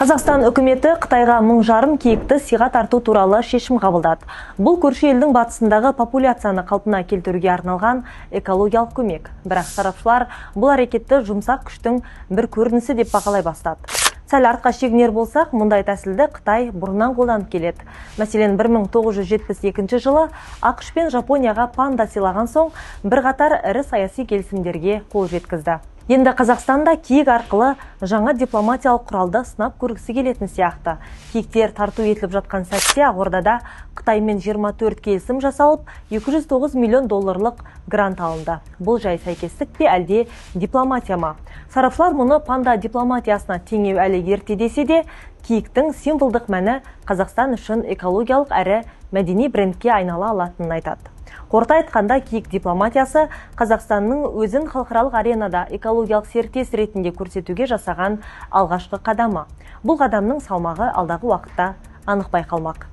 Қазақстан үкіметі Қытайға 1,5 киікті сыйға тарту туралы шешім қабылдады. Бұл көрші елдің батысындағы популяцияны қалпына келтіруге арналған экологиялық көмек. Бірақ сарапшылар бұл әрекетті жұмсақ күштің бір көрінісі деп бағалай бастады. Сәл артқа шегінер болсақ, мұндай тәсілді Қытай бұрыннан қолданып келеді. Мәселен, 1972 жылы ақш пен Жапонияға панда сыйлаған соң, бірқатар ірі саяси келісімдерге қол жеткізді. Енді Қазақстанда киік арқылы жаңа дипломатиялық құралды сынап көргісі келетін сияқты. Киіктер тарту етіліп жатқан сәтте Ақордада Қытаймен 24 келісім жасалып, 209 миллион долларлық грант алынды. Бұл жай сәйкестік пе әлде дипломатия ма? Сарапшылар мұны панда дипломатиясына теңеу әлі ерте десе де, киіктің символдық мәні Қазақстан үшін экологиялық әрі мәдени брендке айнала алатынын айтады. Қорыта айтқанда, киік дипломатиясы Қазақстанның өзін халықаралық аренада экологиялық серіктес ретінде көрсетуге жасаған алғашқы қадамы. Бұл қадамның салмағы алдағы уақытта анық байқалмақ.